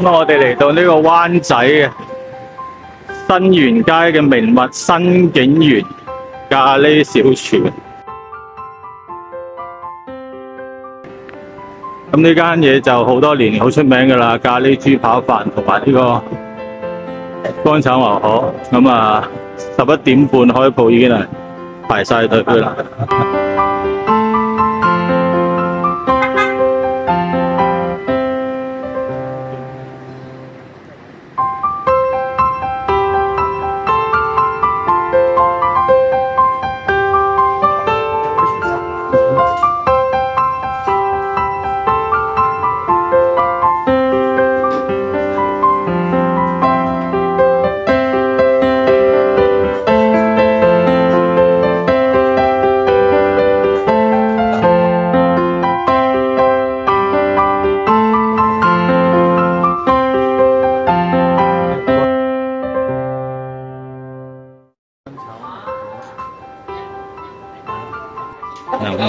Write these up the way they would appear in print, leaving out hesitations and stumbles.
咁我哋嚟到呢個灣仔嘅新園街嘅名物新景園咖喱小廚。咁呢間嘢就好多年好出名㗎啦，咖喱豬扒飯同埋呢個乾炒牛河。咁啊，11點半開鋪已經係排晒隊㗎啦。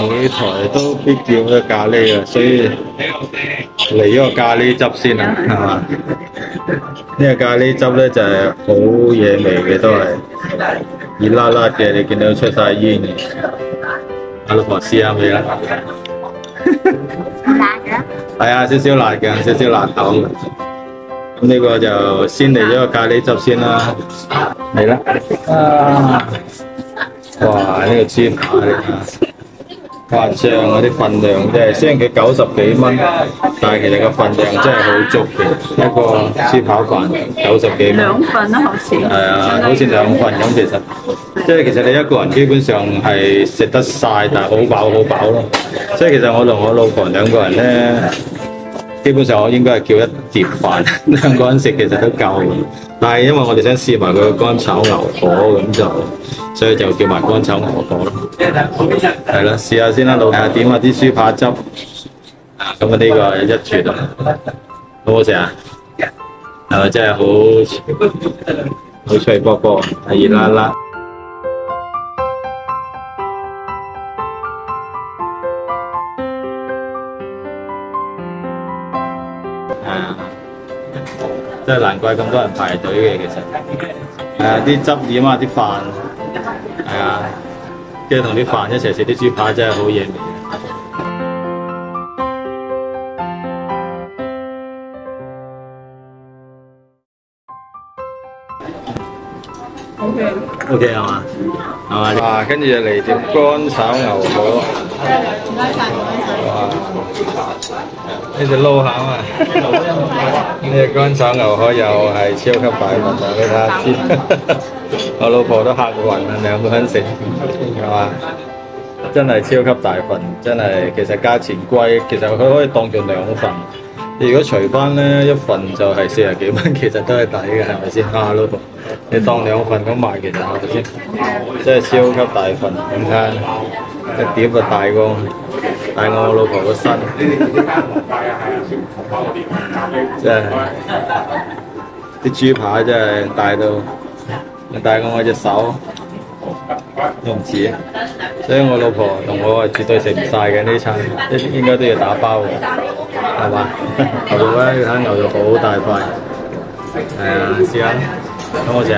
每台都必叫嘅咖喱啊，所以嚟咗個咖喱汁先啊，係嘛？呢個咖喱汁咧就係好惹味嘅，都係熱辣辣嘅，你見到出晒煙嘅。阿老婆試下未啦？辣嘅？係啊，少少辣嘅，少少辣口。咁呢個就先嚟咗個咖喱汁先啦，嚟啦！啊！哇！呢個豬扒嚟㗎。誇張啊！啲份量真係，雖然佢90幾蚊，但係其實個份量真係好足嘅。一個豬扒飯90幾蚊，兩份啦，好似。係啊，好似兩份咁。其實你一個人基本上係食得晒，但係好飽好飽咯。所以其實我同我老婆兩個人咧，基本上我應該係叫一碟飯，兩個人食其實都夠嘅。但係因為我哋想試埋佢嘅乾炒牛河咁就。所以就叫埋乾炒牛河咯，係啦，試下先啦，老闆點下啲豬扒汁，咁啊呢個一絕啊，好唔好食啊？係咪真係好脆卜卜，係熱辣辣。真係難怪咁多人排隊嘅，其實係啊，啲汁點啊，啲飯。係啊，跟住同啲飯一齊食啲豬扒真係好惹味。OK 係嘛？係嘛？哇！跟住就嚟碟乾炒牛河。唔該晒，唔該晒。哇！呢隻撈下啊！呢隻乾炒牛河又係超級大份啊！你睇下先。我老婆都嚇暈啦，兩個人食係嘛？真係超級大份，真係其實價錢貴，其實佢可以當做兩份。你如果除翻咧一份就係40幾蚊，其實都係抵嘅，係咪先？啊，老婆，你當兩份咁賣，其實係咪先？真係超級大份，你睇一碟就大過我老婆個身，真係啲豬扒真係大到〜大過我隻手都唔似，所以我老婆同我係絕對食唔晒嘅呢餐，應該都要打包嘅，係嘛？牛肉咧，你睇牛肉好大塊，係啊，試下，咁我食。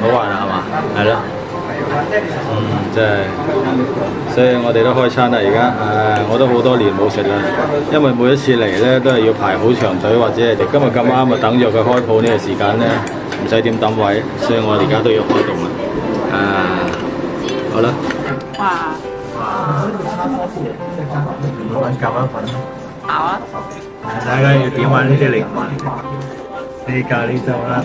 好滑啊，係嘛？係咯。真係，所以我哋都開餐啦而家，我都好多年冇食啦，因為每一次嚟咧都係要排好長隊，或者係今日咁啱啊等住佢開鋪呢個時間咧，唔使點等位，所以我而家都要開動啦。好啦。哇！揾夾一份。好啊。大家要點玩呢啲靈魂？呢咖喱汁啦，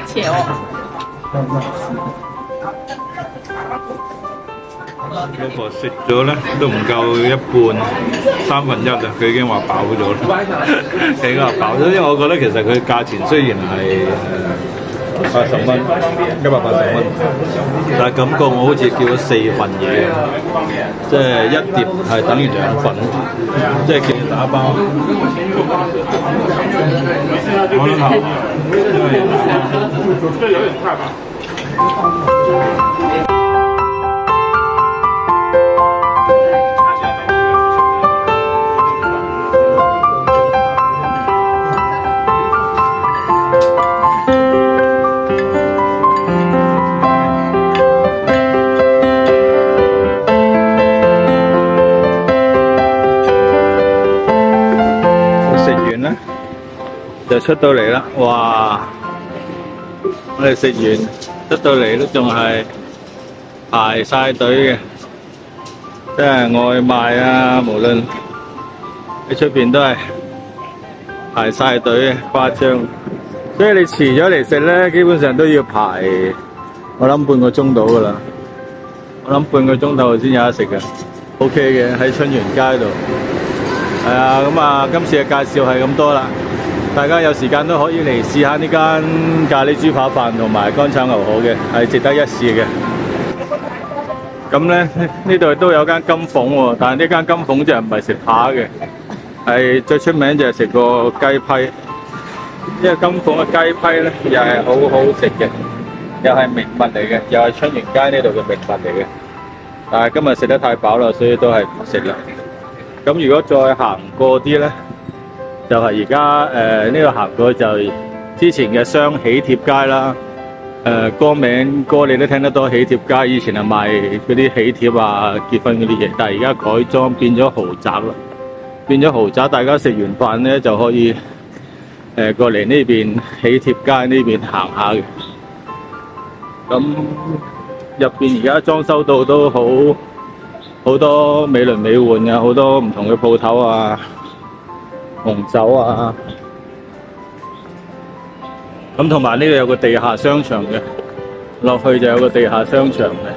切哦！老婆食咗咧都唔夠一半，1/3啊，佢已經話飽咗啦，佢已經話飽咗，因為我覺得其實佢價錢雖然係80蚊，180蚊，但係感覺我好似叫咗4份嘢，即係一碟係等於2份，即係叫打包。我都頭，這有點太吧。就出到嚟啦！哇！我哋食完出到嚟都仲係排晒隊嘅，即係外賣啊，無論喺出邊都係排晒隊嘅，誇張。所以你遲咗嚟食咧，基本上都要排，我諗半個鐘到噶啦。我諗半個鐘頭先有得食嘅 ，OK 嘅喺春園街度。係啊，咁啊，今次嘅介紹係咁多啦。大家有時間都可以嚟試下呢間咖喱豬扒飯同埋乾炒牛河嘅，係值得一試嘅。咁咧呢度都有間金鳳喎，但係呢間金鳳就唔係食扒嘅，係最出名就係食個雞批。因為金鳳嘅雞批咧又係好好食嘅，又係名物嚟嘅，又係春園街呢度嘅名物嚟嘅。但係今日食得太飽啦，所以都係唔食啦。咁如果再行過啲咧，就係而家呢個行過就之前嘅雙喜帖街啦，歌你都聽得多，喜帖街以前係賣嗰啲喜帖啊、結婚嗰啲嘢，但係而家改裝變咗豪宅啦，變咗豪宅，大家食完飯咧就可以過嚟呢邊喜帖街呢邊行下嘅。咁入邊而家裝修到都好多美輪美奐嘅，好多唔同嘅鋪頭啊。紅酒啊，咁同埋呢度有個地下商場嘅，落去就有個地下商場嘅，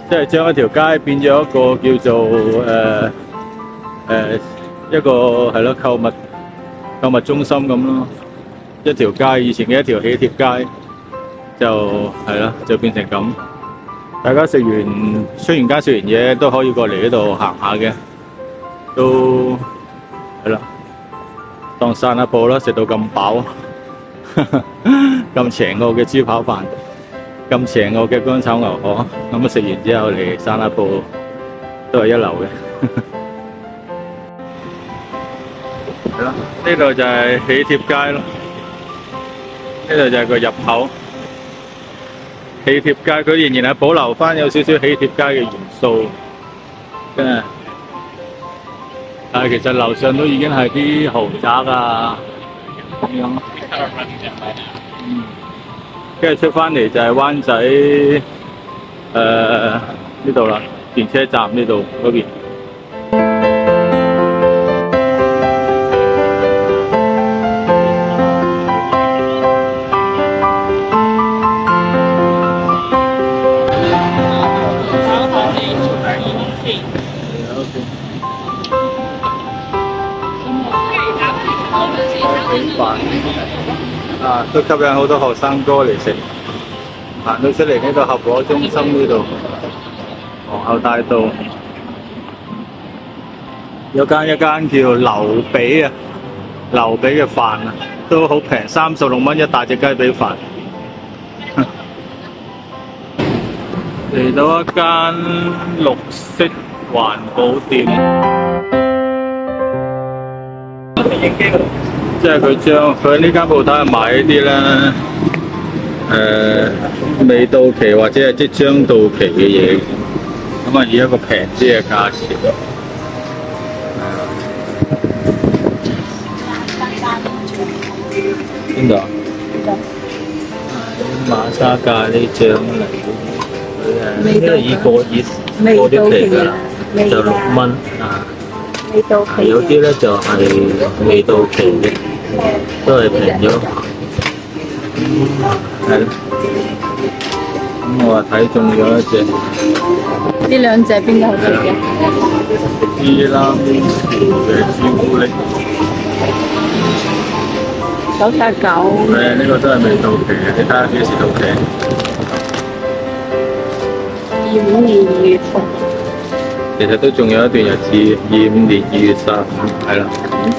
即係將一條街變咗一個叫做一個係咯購物中心咁咯，一條街以前嘅一條喜帖街就係咯就變成咁，大家食完春園街食完嘢都可以過嚟呢度行下嘅。都係啦，當散下步啦，食到咁飽，咁邪惡嘅豬扒飯，咁邪惡嘅乾炒牛河，咁啊食完之後嚟散下步，都係一流嘅。係啦，呢度就係喜帖街咯，呢度就係個入口。喜帖街佢仍然係保留翻有少少喜帖街嘅元素，真係。但係其實樓上都已經係啲豪宅啊，咁樣。跟住出翻嚟就係灣仔呢度啦，電車站呢度嗰邊。啊，都吸引好多學生哥嚟食。行到出嚟呢度合和中心呢度，皇后大道有一間叫劉比啊，劉比嘅飯啊，都好平，36蚊一大隻雞髀飯。嚟到一間綠色環保店。即係佢將佢呢間鋪頭係賣一啲咧，未到期或者係即將到期嘅嘢，咁啊以一個平啲嘅價錢。邊度啊？馬莎咖喱醬嚟嘅，佢呢個已過咗期㗎啦，就6蚊啊。未到期有啲咧就係未到期嘅，都係平咗。係咯。咁我話睇中咗一隻。呢兩隻邊個好食嘅？伊拉米斯嘅朱古力。99。係啊，呢個都係未到期嘅，你睇下幾時到期25年2月份。其實都仲有一段日子，25年2月30，係啦。39。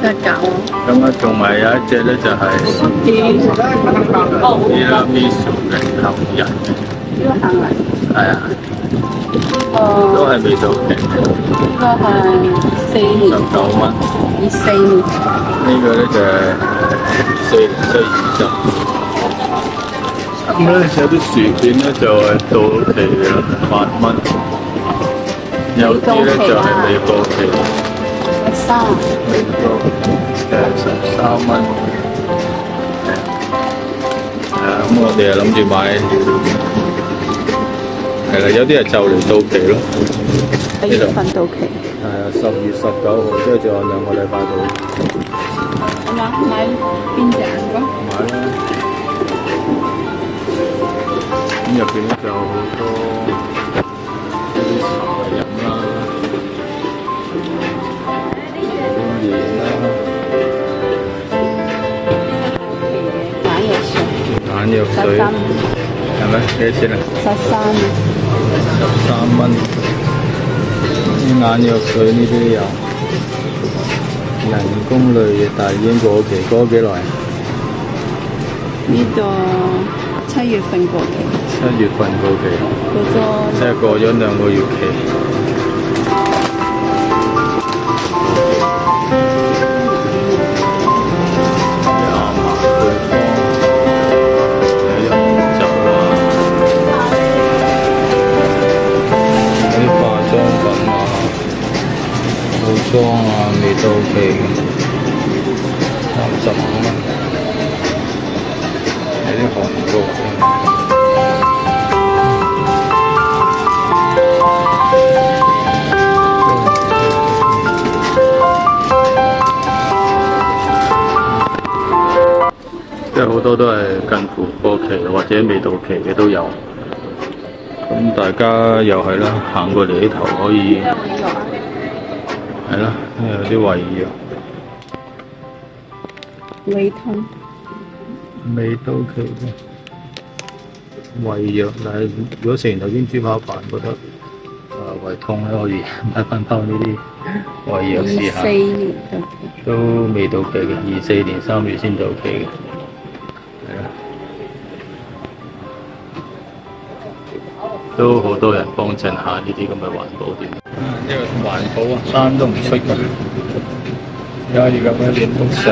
咁啊，仲埋有一隻咧就係提拉米蘇嘅杏仁，呢個杏仁。係啊，都係味道平，呢個係24年。19蚊。24年。呢個咧就係40420。咁咧有啲薯片咧就係到期嘅8蚊，有啲咧就係未到期。13。未到13蚊。咁我哋又諗住買，係啦，有啲係就嚟到期咯。1月份到期。係啊，10月19號，即係仲有2個禮拜到。買邊隻啊？買啦。咁入邊咧就有好多啲茶飲啦，啲麵啦，眼藥水，係咪？幾多錢啊？13蚊。啲眼藥水呢啲都有，人工類嘅，但係已經過期，過咗幾耐？呢度7月份過期。7月份過期，過咗。即係過咗2個月期。裝啊，未到期嘅，35蚊。有啲韓國即係好多都係近乎過期或者未到期嘅都有。咁大家又係啦，行過嚟呢頭可以。係啦，有啲胃藥，胃痛，未到期嘅胃藥，但係如果食完頭先豬扒飯覺得胃痛咧，可以買翻包呢啲胃藥試下。24年都未到期嘅，24年3月先到期嘅，係啦，都好多人幫襯下呢啲咁嘅環保店。呢個環保啊，衫都唔出㗎，有啲咁嘅臉幅相。